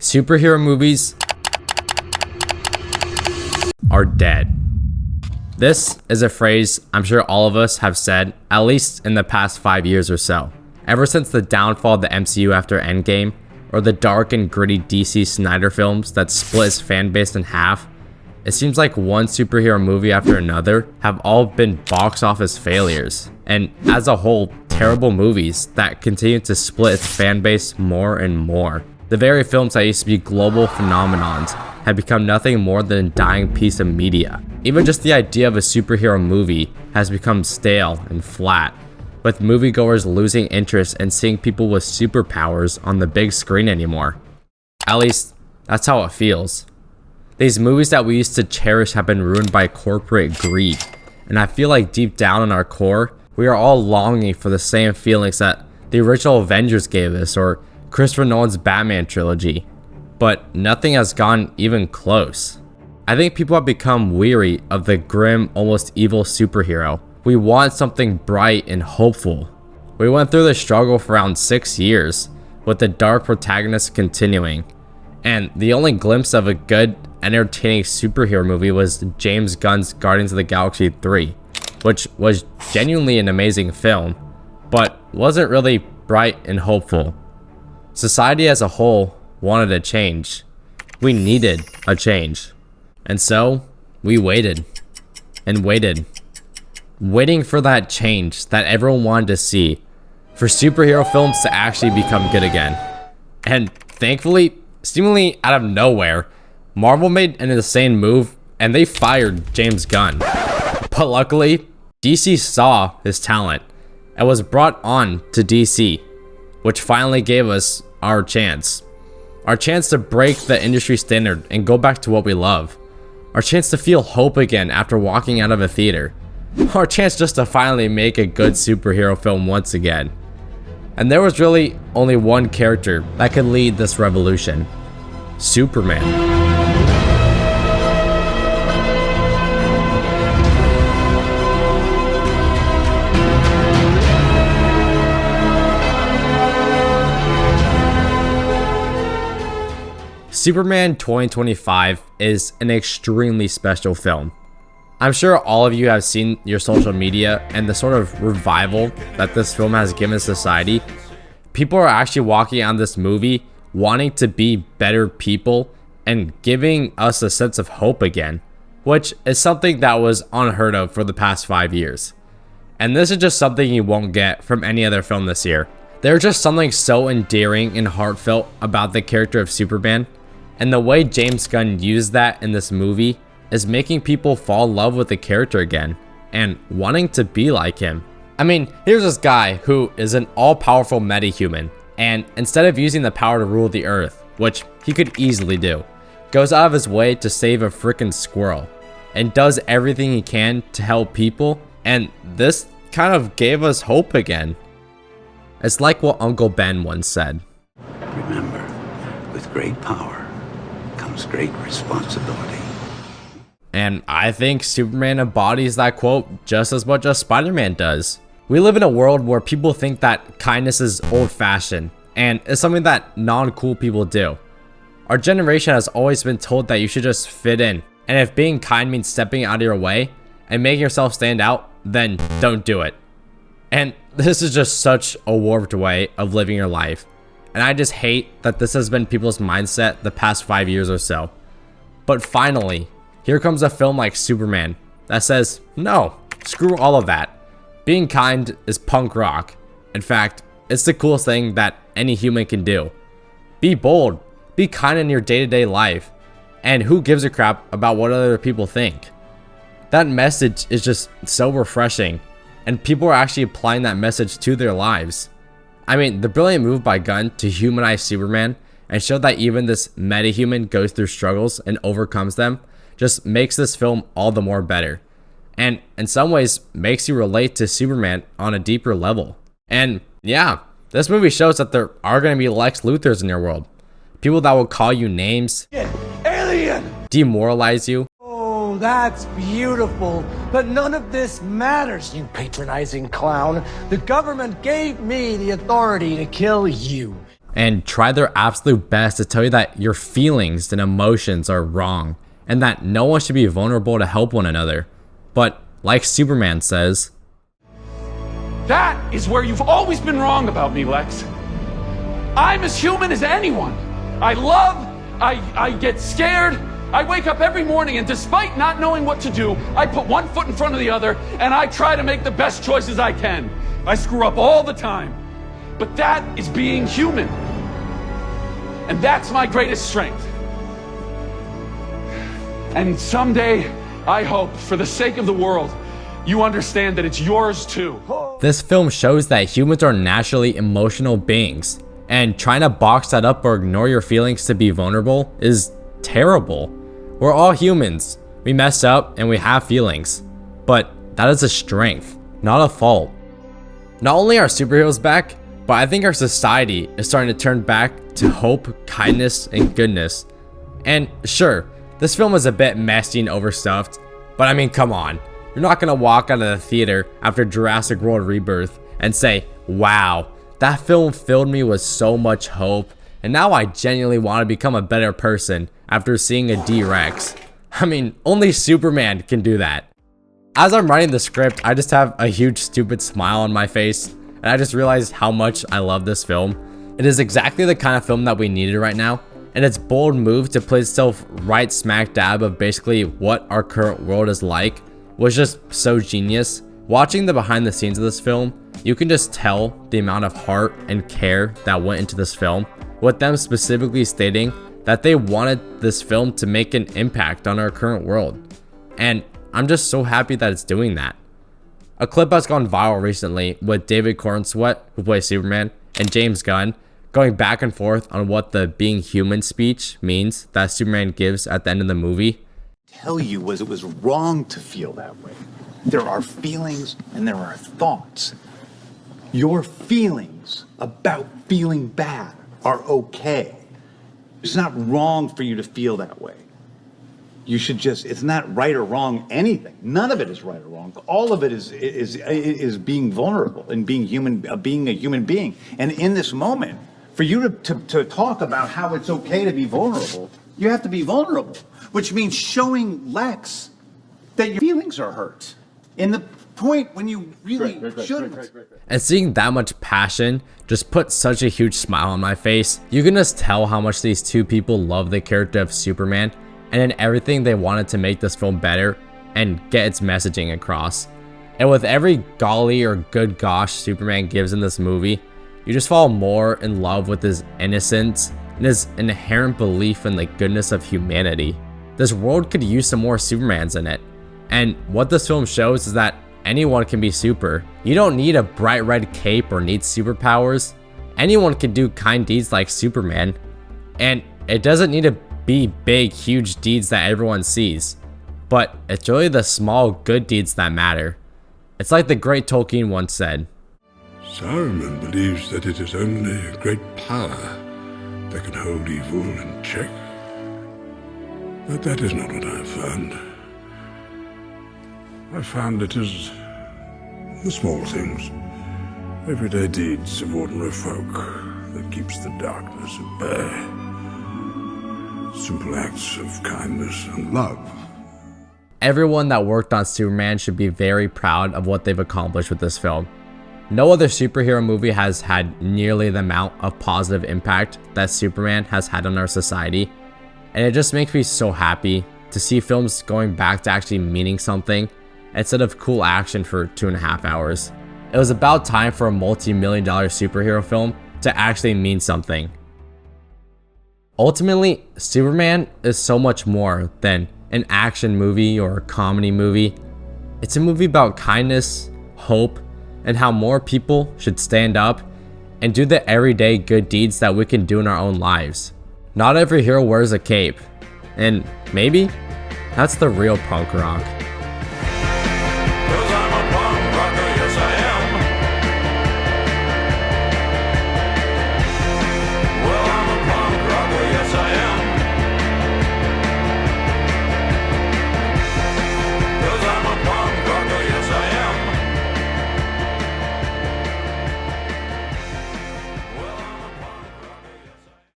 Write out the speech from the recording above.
Superhero movies are dead. This is a phrase I'm sure all of us have said at least in the past 5 years or so. Ever since the downfall of the MCU after Endgame, or the dark and gritty DC Snyder films that split his fan base in half, it seems like one superhero movie after another have all been box office failures, and as a whole, terrible movies that continue to split its fan base more and more. The very films that used to be global phenomenons have become nothing more than a dying piece of media. Even just the idea of a superhero movie has become stale and flat, with moviegoers losing interest in seeing people with superpowers on the big screen anymore. At least, that's how it feels. These movies that we used to cherish have been ruined by corporate greed, and I feel like deep down in our core, we are all longing for the same feelings that the original Avengers gave us, or Christopher Nolan's Batman trilogy, but nothing has gone even close. I think people have become weary of the grim, almost evil superhero. We want something bright and hopeful. We went through the struggle for around 6 years, with the dark protagonist continuing, and the only glimpse of a good, entertaining superhero movie was James Gunn's Guardians of the Galaxy 3, which was genuinely an amazing film, but wasn't really bright and hopeful. Society as a whole wanted a change. We needed a change. And so, we waited and waited. Waiting for that change that everyone wanted to see, for superhero films to actually become good again. And thankfully, seemingly out of nowhere, Marvel made an insane move and they fired James Gunn. But luckily, DC saw his talent and was brought on to DC, which finally gave us our chance. Our chance to break the industry standard and go back to what we love. Our chance to feel hope again after walking out of a theater. Our chance just to finally make a good superhero film once again. And there was really only one character that could lead this revolution: Superman. Superman 2025 is an extremely special film. I'm sure all of you have seen your social media and the sort of revival that this film has given society. People are actually walking on this movie wanting to be better people and giving us a sense of hope again, which is something that was unheard of for the past 5 years. And this is just something you won't get from any other film this year. There's just something so endearing and heartfelt about the character of Superman, and the way James Gunn used that in this movie is making people fall in love with the character again and wanting to be like him. I mean, here's this guy who is an all-powerful metahuman, and instead of using the power to rule the earth, which he could easily do, goes out of his way to save a freaking squirrel and does everything he can to help people, and this kind of gave us hope again. It's like what Uncle Ben once said. Remember, with great power comes great responsibility. And I think Superman embodies that quote just as much as Spider-Man does. We live in a world where people think that kindness is old-fashioned and is something that non-cool people do. Our generation has always been told that you should just fit in, and if being kind means stepping out of your way and making yourself stand out, then don't do it. And this is just such a warped way of living your life. And I just hate that this has been people's mindset the past 5 years or so. But finally, here comes a film like Superman that says, no, screw all of that. Being kind is punk rock. In fact, it's the coolest thing that any human can do. Be bold, be kind in your day-to-day life, and who gives a crap about what other people think? That message is just so refreshing, and people are actually applying that message to their lives. I mean, the brilliant move by Gunn to humanize Superman and show that even this metahuman goes through struggles and overcomes them just makes this film all the more better. And in some ways, makes you relate to Superman on a deeper level. And yeah, this movie shows that there are going to be Lex Luthors in your world. People that will call you names, Alien! demoralize you. Oh, that's beautiful. But none of this matters, you patronizing clown. The government gave me the authority to kill you. and try their absolute best to tell you that your feelings and emotions are wrong and that no one should be vulnerable to help one another. But like Superman says, that is where you've always been wrong about me, Lex. I'm as human as anyone. I love, I get scared, I wake up every morning and despite not knowing what to do, I put one foot in front of the other and I try to make the best choices I can. I screw up all the time. But that is being human. And that's my greatest strength. And someday, I hope, for the sake of the world, you understand that it's yours too. This film shows that humans are naturally emotional beings, and trying to box that up or ignore your feelings to be vulnerable is terrible. We're all humans. We mess up and we have feelings, but that is a strength, not a fault. Not only are superheroes back, but I think our society is starting to turn back to hope, kindness, and goodness. And sure, this film is a bit messy and overstuffed, but I mean, come on. You're not gonna walk out of the theater after Jurassic World Rebirth and say, wow, that film filled me with so much hope, and now I genuinely want to become a better person after seeing a D-Rex. I mean, only Superman can do that. As I'm writing the script, I just have a huge stupid smile on my face, and I just realized how much I love this film. It is exactly the kind of film that we needed right now, and its bold move to place itself right smack dab of basically what our current world is like was just so genius. Watching the behind the scenes of this film, you can just tell the amount of heart and care that went into this film, with them specifically stating that they wanted this film to make an impact on our current world. And I'm just so happy that it's doing that. A clip has gone viral recently with David Cornsweet, who plays Superman, and James Gunn going back and forth on what the being human speech means that Superman gives at the end of the movie. Tell you was it was wrong to feel that way. There are feelings and there are thoughts. Your feelings about feeling bad are okay. It's not wrong for you to feel that way. You should just, it's not right or wrong anything. None of it is right or wrong. All of it is being vulnerable and being human, being a human being. And in this moment, for you to talk about how it's okay to be vulnerable, you have to be vulnerable, which means showing Lex that your feelings are hurt in the point when you really shouldn't. And seeing that much passion just put such a huge smile on my face. You can just tell how much these two people love the character of Superman, and in everything they wanted to make this film better and get its messaging across. And with every golly or good gosh Superman gives in this movie, you just fall more in love with his innocence and his inherent belief in the goodness of humanity. This world could use some more Supermans in it. And what this film shows is that anyone can be super. You don't need a bright red cape or need superpowers. Anyone can do kind deeds like Superman. And it doesn't need to be big, huge deeds that everyone sees. But it's really the small, good deeds that matter. It's like the great Tolkien once said, Saruman believes that it is only a great power that can hold evil in check. But that is not what I have found. I found it is the small things, everyday deeds of ordinary folk that keeps the darkness at bay. Simple acts of kindness and love. Everyone that worked on Superman should be very proud of what they've accomplished with this film. No other superhero movie has had nearly the amount of positive impact that Superman has had on our society, and it just makes me so happy to see films going back to actually meaning something instead of cool action for 2.5 hours. It was about time for a multi-million-dollar superhero film to actually mean something. Ultimately, Superman is so much more than an action movie or a comedy movie. It's a movie about kindness, hope, and how more people should stand up and do the everyday good deeds that we can do in our own lives. Not every hero wears a cape, and maybe that's the real punk rock.